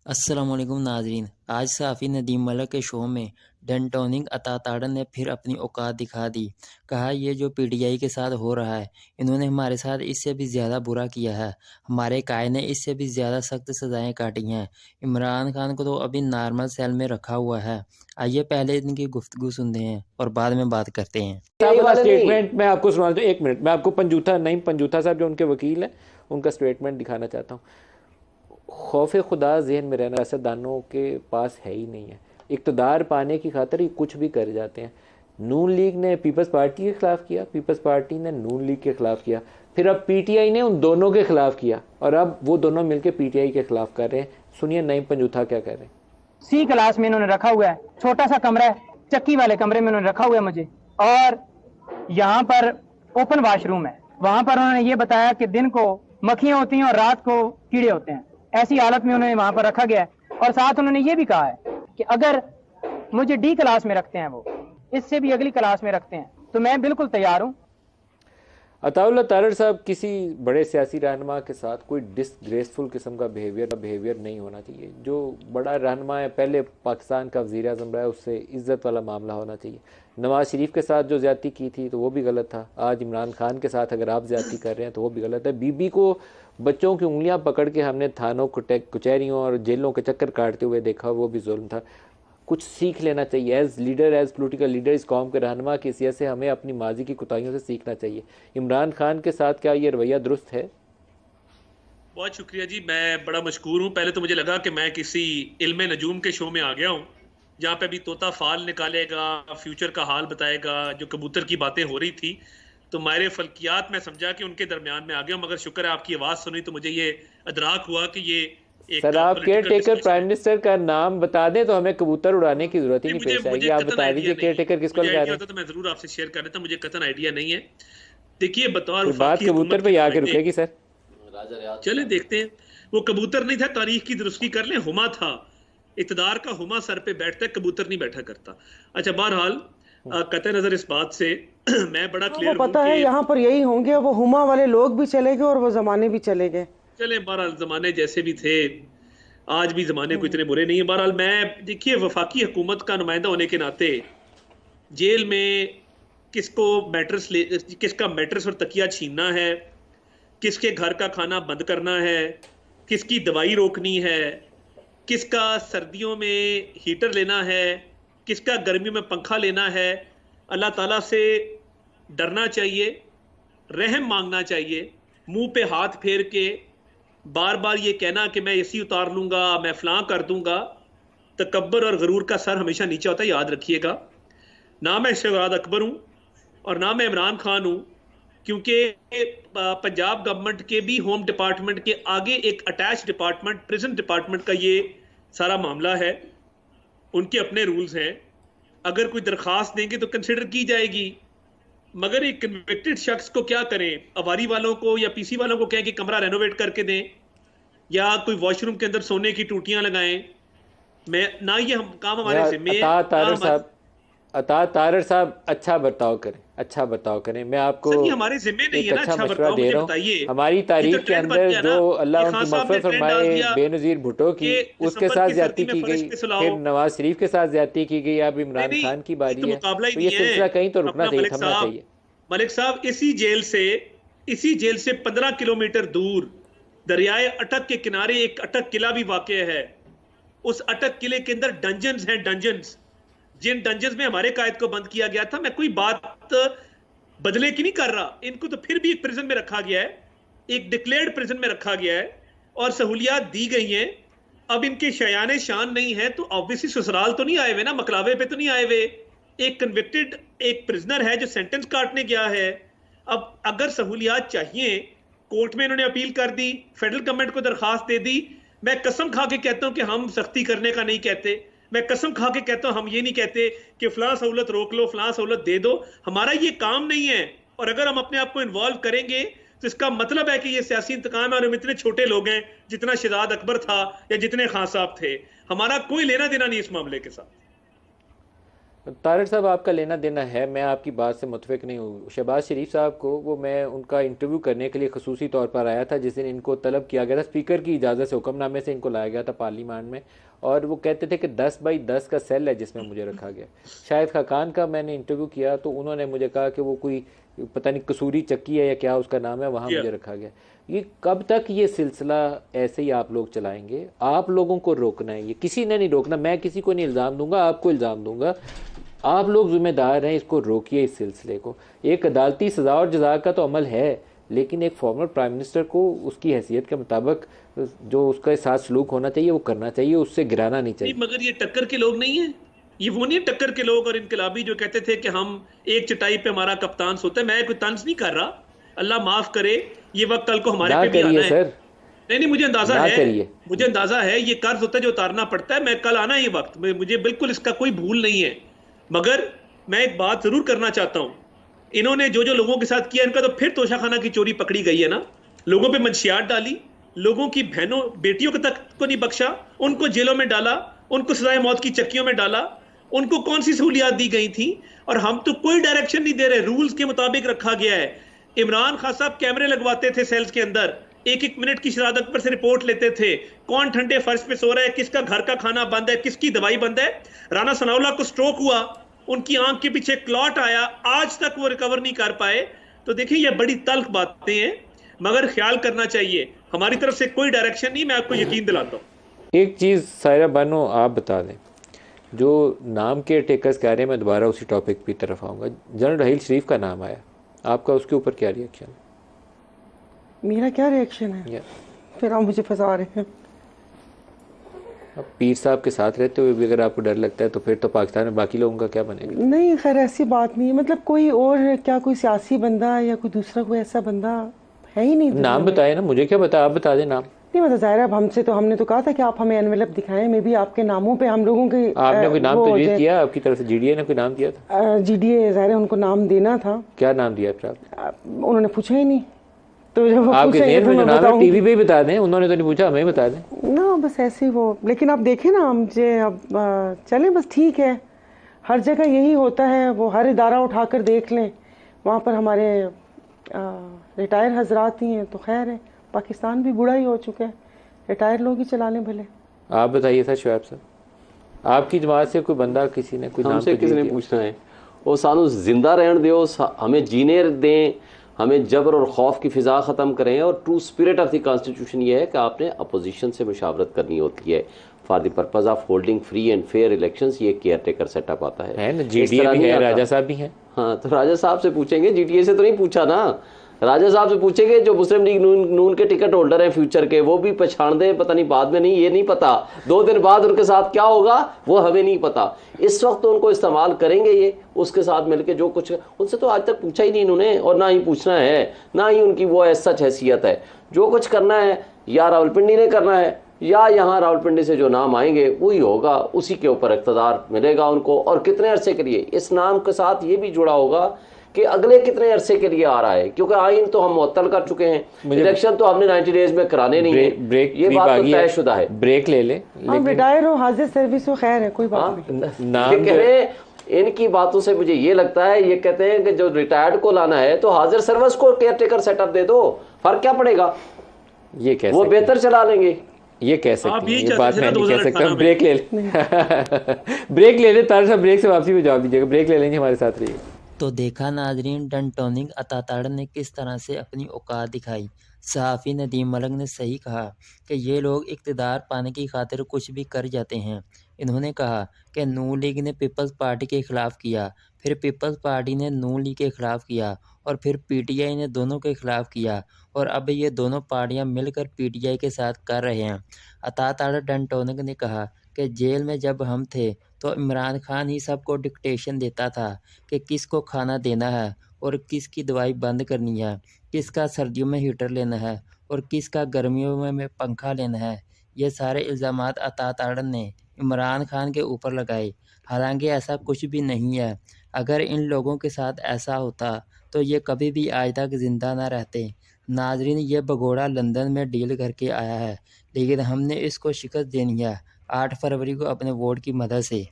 अस्सलाम वालेकुम नाज़रीन। आज सहाफ़ी नदीम मलिक के शो में डेंटोनिक अताताड़न ने फिर अपनी औकात दिखा दी। कहा ये जो पीटीआई के साथ हो रहा है, इन्होंने हमारे साथ इससे भी ज़्यादा बुरा किया है। हमारे कायद ने इससे भी ज़्यादा सख्त सज़ाएँ काटी हैं। इमरान खान को तो अभी नॉर्मल सेल में रखा हुआ है। आइए पहले इनकी गुफ्तगू सुनते हैं और बाद में बात करते हैं। साहब वाला स्टेटमेंट मैं आपको सुना दूं। एक मिनट, मैं आपको पंजूथा नहीं, पंजूथा साहब जो उनके वकील हैं उनका स्टेटमेंट दिखाना चाहता हूँ। खौफ खुदा जहन में रहना सियासतदानों के पास है ही नहीं है। इक़्तिदार पाने की खातिर ही कुछ भी कर जाते हैं। नून लीग ने पीपल्स पार्टी के ख़िलाफ़ किया, पीपल्स पार्टी ने नून लीग के ख़िलाफ़ किया, फिर अब पीटीआई ने उन दोनों के ख़िलाफ़ किया और अब वो दोनों मिलकर पीटीआई के ख़िलाफ़ कर रहे हैं। सुनिए नईम पंजूथा क्या कह रहे हैं। सी क्लास में इन्होंने रखा हुआ है, छोटा सा कमरा है, चक्की वाले कमरे में इन्होंने रखा हुआ है मुझे, और यहाँ पर ओपन वॉशरूम है। वहां पर उन्होंने ये बताया कि दिन को मक्खियां होती हैं और रात को कीड़े होते हैं। ऐसी हालत में उन्हें वहां पर रखा गया है और साथ उन्होंने ये भी कहा है कि अगर मुझे डी क्लास में रखते हैं, वो इससे भी अगली क्लास में रखते हैं, तो मैं बिल्कुल तैयार हूँ। अताउल्लाह तारड़ साहब, किसी बड़े सियासी रहनुमा के साथ कोई डिसग्रेसफुल किस्म का बिहेवियर नहीं होना चाहिए। जो बड़ा रहनुमा है, पहले पाकिस्तान का वज़ीर आज़म रहा है, उससे इज़्ज़त वाला मामला होना चाहिए। नवाज़ शरीफ के साथ जो ज़्यादती की थी तो वो भी गलत था। आज इमरान खान के साथ अगर आप ज़्यादती कर रहे हैं तो वो भी गलत है। बीबी को बच्चों की उंगलियां पकड़ के हमने थानों कचहरियों और जेलों के चक्कर काटते हुए देखा, वो भी जुल्म था। कुछ सीख लेना चाहिए। As leader, as political leader, इस कौम के रहनुमा की हैसियत से हमें अपनी माजी की कोताहियों से सीखना चाहिए। इमरान खान के साथ क्या ये रवैया दुरुस्त है? बहुत शुक्रिया जी, मैं बड़ा मशकूर हूँ। पहले तो मुझे लगा कि मैं किसी इल्म नजूम के शो में आ गया हूँ, जहाँ पे अभी तोता फाल निकालेगा, फ्यूचर का हाल बताएगा, जो कबूतर की बातें हो रही थी। तो मायरे फल्कियात मैं समझा कि उनके दरमियान में आ गया हूँ, मगर शुक्र है आपकी आवाज़ सुनी तो मुझे ये अदराक हुआ कि ये एक सर, आप care political taker discussion prime है। मिनिस्टर का नाम बता दें तो हमें कबूतर उड़ाने की जरूरत ही नहीं, नहीं मुझे पेश आएगी। मुझे आप कतन बता आइडिया दीजिए नहीं केयर है। टेकर किसको मुझे कह आइडिया रहे हैं। होता तो मैं ज़रूर आपसे शेयर कर देता, मुझे कतन आइडिया नहीं है। देखिए, बतौर फिर बात वफाकी कबूतर हुकूमत पे के आके नुमाइंदे, रुकेगी सर। चले देखते हैं। वो कबूतर नहीं था, तारीख की दुरुस्ती कर लें, हुमा था। इक़्तिदार का हुमा सर पे बैठता है, कबूतर नहीं बैठा करता। अच्छा, बहरहाल कतई नज़र इस बात से मैं बड़ा हाँ, वो क्लियर हूँ पता है कि यहाँ पर यही होंगे। वो हुमा वाले लोग भी चले गए और वो जमाने भी चले गए। चले, बहरहाल ज़माने जैसे भी थे, आज भी ज़माने को इतने बुरे नहीं है। बहरहाल मैं, देखिए, वफाकी हुकूमत का नुमाइंदा होने के नाते जेल में किसका मैट्रेस और तकिया छीनना है, किसके घर का खाना बंद करना है, किसकी दवाई रोकनी है, किसका सर्दियों में हीटर लेना है, किसका गर्मियों में पंखा लेना है, अल्लाह ताला से डरना चाहिए, रहम मांगना चाहिए। मुंह पे हाथ फेर के बार बार ये कहना कि मैं एसी उतार लूंगा, मैं फलां कर दूंगा, तकब्बर और गरूर का सर हमेशा नीचे होता है, याद रखिएगा। ना मैं शहजाद अकबर हूं और ना मैं इमरान खान हूं, क्योंकि पंजाब गवर्नमेंट के भी होम डिपार्टमेंट के आगे एक अटैच डिपार्टमेंट, प्रिजन डिपार्टमेंट का ये सारा मामला है। उनके अपने रूल्स हैं। अगर कोई दरखास्त देंगे तो कंसिडर की जाएगी, मगर एक कन्विक्टेड शख्स को क्या करें? अवारी वालों को या पीसी वालों को कहें कि कमरा रेनोवेट करके दें, या कोई वॉशरूम के अंदर सोने की टूटियां लगाएं। मैं ना, ये हम काम हमारे जिम्मे है, ना हमारे, अता तारड़ साहब, अच्छा बर्ताव करें, अच्छा बर्ताव करें। मैं आपको सर ये हमारे जिम्मे नहीं एक है ना अच्छा अच्छा मशवरा बर्ताव। दे मुझे रहा हूँ। बताइए, हमारी ये तो तारीख के ट्रेंड बन अंदर गया जो ना। अल्लाह ये उनकी खान साहब ने मग़फ़िरत ट्रेंड डाल फरमाए दिया बेनज़ीर भुट्टो की, कि उसके दिसंबर साथ की सर्दी ज्यादती में की फरिश गई, पे सुलाओ। फिर नवाज शरीफ के साथ ज्यादती की गई, अब नहीं इमरान नहीं, खान की ये बारी तो है। मुकाबला ही तो ये नहीं है सिलसिला कहीं तो रुकना अपना। चाहिए, थमना चाहिए। मलिक साहब, इसी जेल से 15 किलोमीटर दूर दरियाए अटक के किनारे एक अटक किला भी वाक़ है। उस अटक किले के अंदर डंजन्स हैं, डंजन्स। जिन डंजन्स में हमारे कायद को बंद किया गया था, मैं कोई बात बदले की नहीं कर रहा, इनको तो फिर भी एक प्रिजन में रखा गया है, एक डिक्लेयर्ड प्रिजन में रखा गया है और सहूलियात दी गई हैं। अब इनके शयाने शान नहीं है तो ऑब्वियसली ससुराल तो नहीं आए हुए ना, मकलावे पे तो नहीं आए हुए। एक कन्विक्टेड, एक प्रिजनर है जो सेंटेंस काटने गया है। अब अगर सहूलियात चाहिए, कोर्ट में इन्होंने अपील कर दी, फेडरल गवर्नमेंट को दरखास्त दे दी। मैं कसम खा के कहता हूं कि हम सख्ती करने का नहीं कहते। मैं कसम खा के कहता हूं, हम ये नहीं कहते कि फलां सहूलत रोक लो, फलां सहूलत दे दो। हमारा ये काम नहीं है। और अगर हम अपने आप को इन्वॉल्व करेंगे तो इसका मतलब है कि ये सियासी इंतकाम है और हम इतने छोटे लोग हैं जितना शहजाद अकबर था या जितने खान साहब थे। हमारा कोई लेना देना नहीं इस मामले के साथ। तारिक साहब, आपका लेना देना है, मैं आपकी बात से मुतफिक नहीं हूँ। शहबाज शरीफ साहब को वो मैं उनका इंटरव्यू करने के लिए खसूसी तौर पर आया था जिस दिन इनको तलब किया गया था, स्पीकर की इजाज़त से हुक्मनामे से इनको लाया गया था पार्लियामान में, और वो कहते थे कि 10 बाई 10 का सेल है जिसमें मुझे रखा गया। शाहिद खाकान का मैंने इंटरव्यू किया तो उन्होंने मुझे कहा कि वो कोई पता नहीं कसूरी चक्की है या क्या उसका नाम है, वहाँ मुझे रखा गया। ये कब तक ये सिलसिला ऐसे ही आप लोग चलाएंगे? आप लोगों को रोकना है, ये किसी ने नहीं रोकना। मैं किसी को नहीं इल्ज़ाम दूंगा, आपको इल्ज़ाम दूंगा। आप लोग जिम्मेदार हैं, इसको रोकिए इस सिलसिले को। एक अदालती सज़ा और जज़ा का तो अमल है, लेकिन एक फॉर्मर प्राइम मिनिस्टर को उसकी हैसियत के मुताबिक जो उसके साथ सलूक होना चाहिए वो करना चाहिए, उससे गिराना नहीं चाहिए। मगर ये टक्कर के लोग नहीं है, ये वो नहीं टक्कर के लोग और इनकलाबी जो कहते थे कि हम एक चटाई पे हमारा कप्तान सोता है। मैं कोई तंज नहीं कर रहा, अल्लाह माफ करे, ये वक्त कल को हमारे पे भी आना है। सर नहीं, मुझे अंदाजा है ये कर्ज होता है जो उतारना पड़ता है। मैं कल आना है ये वक्त, मुझे बिल्कुल इसका कोई भूल नहीं है। मगर मैं एक बात जरूर करना चाहता हूं, इन्होंने जो जो लोगों के साथ किया, इनका तो फिर तोशाखाना की चोरी पकड़ी गई है ना। लोगों पे मंशियात डाली, लोगों की बहनों बेटियों को तक को नहीं बख्शा, उनको जेलों में डाला, उनको सजाए मौत की चक्कियों में डाला। उनको कौन सी सहूलियात दी गई थी? और हम तो कोई डायरेक्शन नहीं दे रहे, रूल्स के मुताबिक रखा गया है। इमरान खान साहब कैमरे लगवाते थे सेल्स के अंदर, एक एक मिनट की शरारत पर से रिपोर्ट लेते थे, कौन ठंडे फर्श पे सो रहा है, किसका घर का खाना बंद है, किसकी दवाई बंद है। राना सनाउल्लाह को स्ट्रोक हुआ, उनकी आंख के पीछे क्लॉट आया, आज तक वो रिकवर नहीं कर पाए। तो देखिए ये बड़ी तल्ख बातें हैं, मगर ख्याल करना चाहिए, हमारी तरफ से कोई डायरेक्शन नहीं, मैं आपको यकीन दिलाता हूँ। एक चीज़ सायरा बानो आप बता दें, जो नाम के टेकर्स कह रहे हैं, मैं दोबारा उसी टॉपिक की तरफ आऊँगा। जनरल राहील शरीफ का नाम आया, आपका उसके ऊपर क्या रिएक्शन? मेरा क्या रिएक्शन है? फिर आप मुझे फंसा रहे हैं। अब पीर साहब के साथ रहते हुए भी अगर आपको डर लगता है तो फिर तो पाकिस्तान में बाकी लोगों का क्या बनेगा? नहीं, खैर ऐसी बात नहीं है। मतलब कोई और क्या, कोई सियासी बंदा या कोई दूसरा कोई ऐसा बंदा है ही नहीं। नाम बताए ना, मुझे क्या बता, आप बता दें नाम। नहीं मतलब ज़ाहिर है, अब हमने तो कहा था कि आप हमें एनवेलप दिखाएं, मे भी आपके नामों पे हम लोगों के आपने कोई नाम तजवीज़ किया आपकी तरफ से? जीडीए ने कोई नाम दिया था? जीडीए ज़ाहिर है उनको नाम देना था। क्या नाम दिया था? उन्होंने पूछा ही नहीं, तो जब वो आपके पूछेंगे तो मैं बताऊंगी। टीवी पे ही बता दें, उन्होंने तो नहीं पूछा, हमें बता दें ना, बस ऐसे ही वो। लेकिन आप देखें ना, मुझे अब चलें बस, ठीक है, हर जगह यही होता है। वो हर इदारा उठाकर देख लें, वहाँ पर हमारे रिटायर हजरात ही हैं, तो खैर है। पाकिस्तान भी बुरा ही हो चुका है, रिटायर लोग ही चला लें भले। आप बताइए सर, शुएब साहब, आपकी जमात से कोई बंदा, किसी ने कोई नाम हमसे किसी ने पूछना है, वो सानू जिंदा रहने दो, हमें जीने दें, हमें जबर और खौफ की फ़िज़ा ख़त्म करें। और true spirit of the constitution ये है कि आपने अपोजिशन से मुशावरत करनी होती है for the purpose of holding free and fair elections. ये केयर टेकर सेटअप आता है ना, जीडीए भी है, राजा साहब भी हैं। हाँ, तो राजा साहब से पूछेंगे, जीटीए से तो नहीं पूछा ना। राजा साहब से पूछेंगे जो मुस्लिम लीग नून के टिकट होल्डर हैं फ्यूचर के, वो भी पहचान दे, पता नहीं बाद में, नहीं ये नहीं पता 2 दिन बाद उनके साथ क्या होगा वो हमें नहीं पता। इस वक्त तो उनको इस्तेमाल करेंगे ये, उसके साथ मिलके जो कुछ, उनसे तो आज तक पूछा ही नहीं इन्होंने, और ना ही पूछना है, ना ही उनकी वो सच हैसियत है। जो कुछ करना है या रावलपिंडी ने करना है, या यहाँ रावलपिंडी से जो नाम आएंगे वही होगा, उसी के ऊपर इक़्तिदार मिलेगा उनको। और कितने अरसे के लिए, इस नाम के साथ ये भी जुड़ा होगा कि अगले कितने अरसे के लिए आ रहा है, क्योंकि आइन तो हम मुअत्तल कर चुके हैं, इलेक्शन तो हमने 90 डेज में कराने नहीं है, ये बात तो तयशुदा है। ब्रेक ले ले, हम रिटायर हो, हाजिर सर्विस हो, खैर है, कोई बात नहीं। नाम कह रहे हैं, इनकी बातों से मुझे ये लगता है, ये कहते हैं कि जो रिटायर्ड को लाना है तो हाजिर सर्विस को केयर टेकर सेटअप दे दो, फर्क क्या पड़ेगा, ये कैसे वो बेहतर चला लेंगे। ये कह सकते हैं, ये बात मैं नहीं कह सकता। ब्रेक ले ब्रेक ले ले, तार साहब ब्रेक से वापसी में जवाब दीजिएगा, ब्रेक ले लेंगे, हमारे साथ रहिए। तो देखा नाजरीन, डनटोनिंग अताताड़ ने किस तरह से अपनी औकात दिखाई। सहाफ़ी नदीम मलिक ने सही कहा कि ये लोग इक़्तिदार पाने की खातिर कुछ भी कर जाते हैं। इन्होंने कहा कि नून लीग ने पीपल्स पार्टी के ख़िलाफ़ किया, फिर पीपल्स पार्टी ने नून लीग के ख़िलाफ़ किया, और फिर पीटीआई ने दोनों के ख़िलाफ़ किया, और अब ये दोनों पार्टियां मिलकर पीटीआई के साथ कर रहे हैं। अताताड़ डनटोनिंग ने कहा कि जेल में जब हम थे तो इमरान खान ही सबको डिक्टेशन देता था कि किसको खाना देना है और किसकी दवाई बंद करनी है, किसका सर्दियों में हीटर लेना है और किसका गर्मियों में पंखा लेना है। ये सारे इल्ज़ामात अताताड़ ने इमरान खान के ऊपर लगाए, हालांकि ऐसा कुछ भी नहीं है। अगर इन लोगों के साथ ऐसा होता तो ये कभी भी आज तक ज़िंदा ना रहते। नाजरीन, ये भगोड़ा लंदन में डील करके आया है, लेकिन हमने इसको शिकस्त देनी है 8 फरवरी को अपने वोट की मदद से।